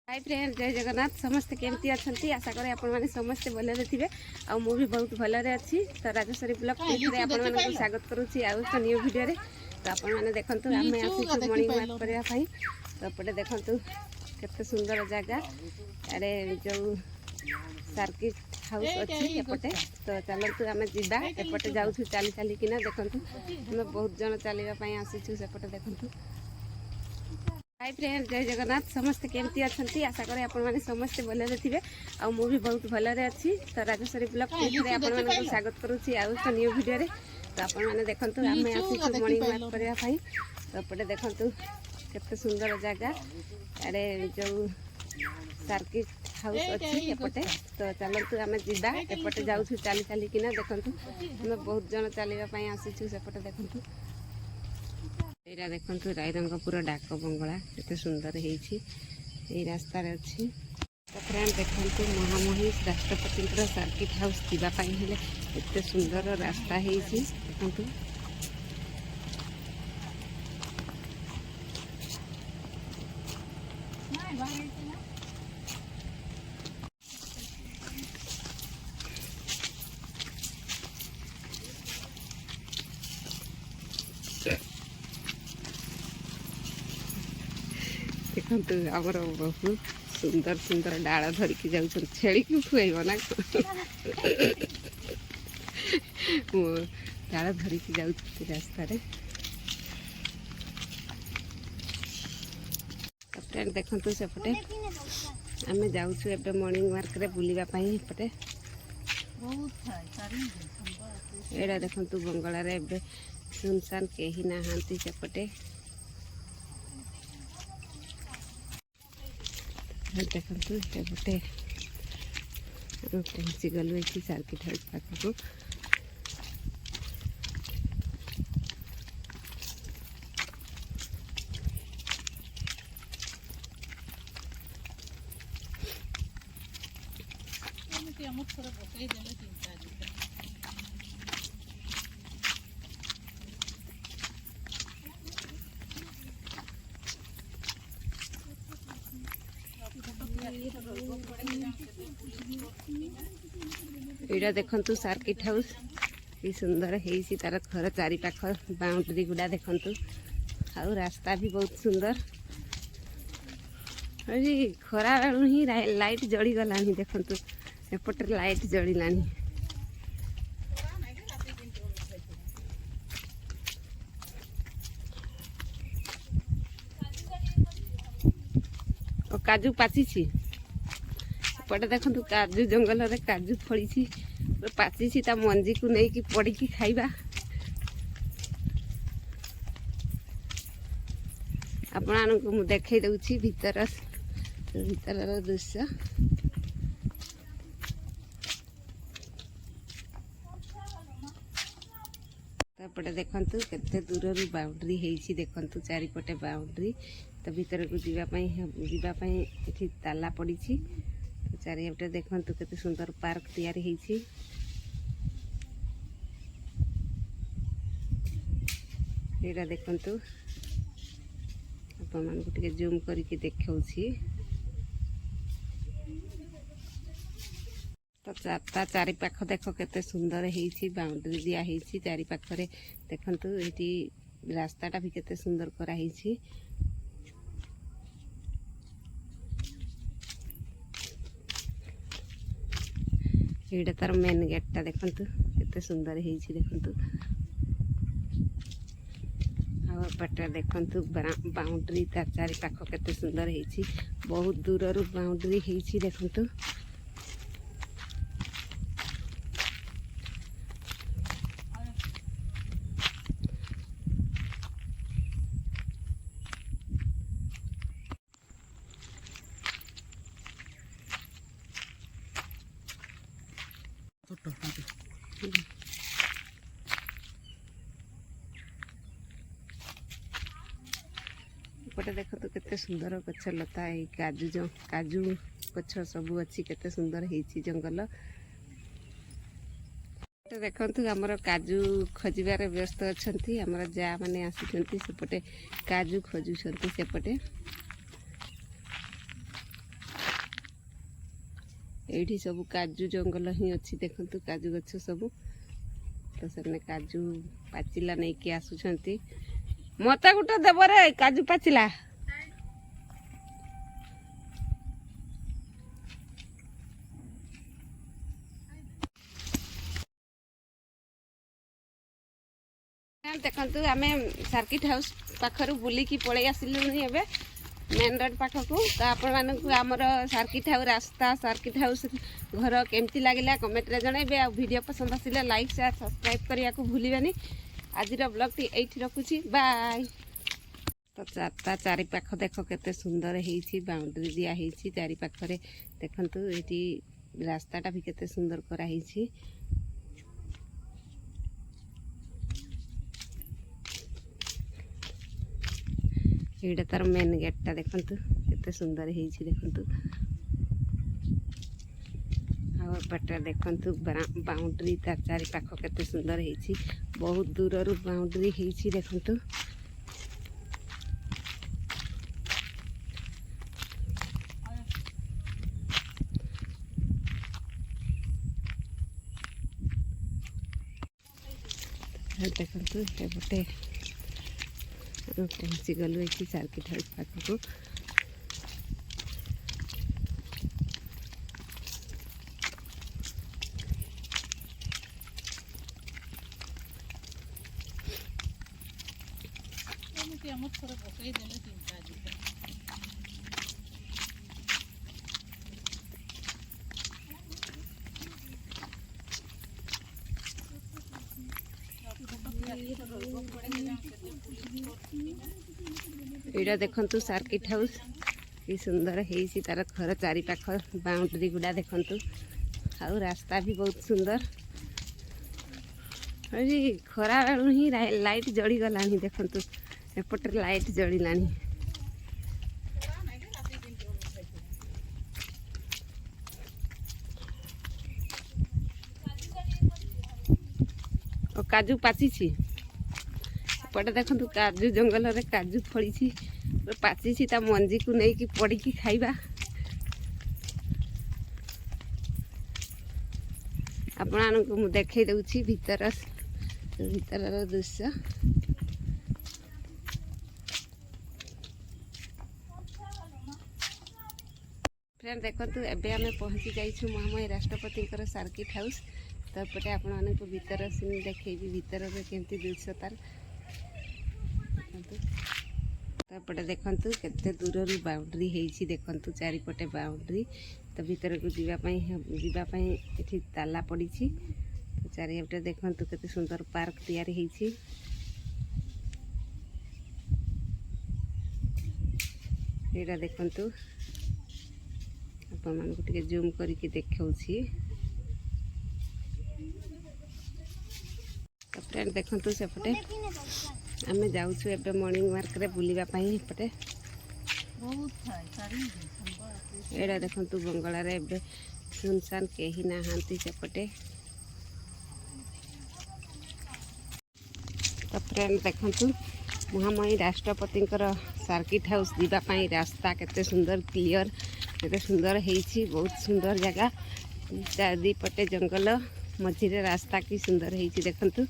Hi friend, जय जगन्नाथ। समस्ते केमती अच्छी आशा करें आपण मैंने समस्ते भलरे थे आ बहुत भलरे अच्छी। तो राजेश्वरी ब्लॉग आपको स्वागत करुँची आउ एक न्यू वीडियो रे। तो आपण मैंने देखते आम आसी मॉर्निंग वॉक करने। तो एपटे देखु केते सुंदर जगह अरे जो सर्किट हाउस अच्छी एपटे। तो चलतु आम जा एपटे जाऊँ चली चलिकिना देखु आम बहुत जन चलवाई आसीचु सेपटे देखु। हाय फ्रेंड, जय जगन्नाथ। समस्ते केमती अच्छी आशा करें आपण मैंने समस्ते भलरे थे आ बहुत भलरे अच्छी। तो राजेश्वरी ब्लॉग आपको स्वागत करुँची आउ एक न्यू वीडियो रे। तो आपण मैंने देखते आम आसी मॉर्निंग वॉक करने। तो एपटे देखु केते सुंदर जगह अरे जो सर्किट हाउस अच्छी एपटे। तो चलतु आम जा एपटे जाऊँ चली चलिकिना देखु आम बहुत जन चलवाई आसीचु सेपटे देखु। यहाँ देखु रायरंगपुर डाक बंगला केते सुंदर है रास्ता अच्छी। तो फ्रेंड देखु महामहिष राष्ट्रपति सर्किट हाउस जावाई एत सुंदर रास्ता है देखु। देखु आमर बहुत सुंदर सुंदर डाल धरिकी जाऊँ छेली की खुएब ना डाल धरिकी जाऊँ रास्तार। फ्रेंड देखु सेपटे आम जाऊँ एवं मॉर्निंग वॉक रे बुलापाई एपटे। एटा देखु बंगलार एवं सुनसान कहीं नहांती सेपटे। देखु एपटे पहुँची गलु ये सर्किट हाउस पाखक। यहाँ देखु सर्किट हाउस कि सुंदर है तार घर चारि पाख बाउंड्री गुड़ा देखु आ रास्ता भी बहुत सुंदर। अरे खरा बेलू ही लाइट जली गला देखु एपटे लाइट जलिला। काजू पाची पटे देखु काजू जंगल रे काजू फड़ी पाची ता मंजी को नहीं पड़ी खाइबा। आपण को मु देखे दउछि भीतर दृश्य। तापटे देखु केते दूर बाउंड्री है देखु चारिपटे बाउंड्री। तो भीतर को जीवाई ये ताला पड़ी। चारिपटे देखु केते सुंदर पार्क तैयारी है। यहाँ देखु आपण मानक टिके जूम करके देखौछि। तो चारि पाख देख केते सुंदर है बाउंड्री दिया है चारि पाखरे देखु ये रास्ताटा भी केते सुंदर कराई। ये तार मेन गेटा देखु केते सुंदर है देखु। आटे देखु बाउंड्री तार चारि पाख केते सुंदर है बहुत दूर बाउंड्री है देखु। पटे देखो तो केते सुंदर गछ लता है काजू गछ सब अच्छी केते सुंदर है जंगल। देखु आमर काजू खोजार व्यस्त अच्छा आमर जा मैंने आसी सेपटे काजू खोजुंट सेपटे। ये सब काजू जंगल ही अच्छी देखते काजू गछ सब तो से काजू पाचिला नहीं कि आसुंट मत गोटे देवरे काजू पाचिला देखु आम सर्किट हाउस पाखर बुलिकी पलि आसलु मेन रोड पाखक तो आपण आमर सर्किट हाउस रास्ता सर्किट हाउस घर केमती लगे कमेंट रे जनइबे आ वीडियो पसंद आसिले लाइक शेयर सब्सक्राइब करने को भूलिबानी आज ब्लॉग टी रखुची बाय। तो चारटा चारि पाख देख केते सुंदर होती बाउंड्री दिया चारि पाखरे देखंतु एटी रास्ताटा भी केते सुंदर कराई एटा तार मेन गेटटा देखंतु केते सुंदर होती देखंतु आटे देखंतु बाउंड्री तार चारि पाख केते सुंदर होती बहुत दूर बाउंड्री होती देखंतु देखंतु एपटे पहुँची गलु ये सर्किट हाउस पाखक एटा देखंतु सर्किट हाउस कि सुंदर है तार घर चारि पाख बाउंड्री गुड़ा देखंतु आउ रास्ता भी बहुत सुंदर खरा बेलू ही लाइट जड़ी गला देखंतु एपटे लाइट जड़िलानी और काजू पाची पटे देखु काजू जंगल रे काजू फड़ी पाची ता मंजी को नहीं पड़ी खाइबा आपण को देखे दूची भीतर दृश्य फ्रेंड देखु एबे आमे पहुँची जाइछु महामय राष्ट्रपति सर्किट हाउस तो पटे आपण को भीतर सीन देखी भीतर केमती दृश्य तार तापटे देखंतु केते दूर बाउंड्री होती देखंतु चारिपटे बाउंड्री तो भीतर को जीवाई ये ताला पड़ी तो चारिपटे देखंतु केते सुंदर पार्क तैयारी होती एटा देखंतु आपण मानको टिके जूम करके देखाउछि तो फ्रेंड देखंतु सेपटे आम जाऊँ एवं मॉर्निंग वार्क रे बुलापाई पटे एटा देखु बंगलार एवं सुनसान कहीं नहांती सेपटे तो फ्रेंड देखु महामयी राष्ट्रपति सर्किट हाउस जीवाई रास्ता केते सुंदर क्लियर केते सुंदर होती बहुत सुंदर जगह दीपटे जंगल मझे रास्ता कि सुंदर होती देखंतु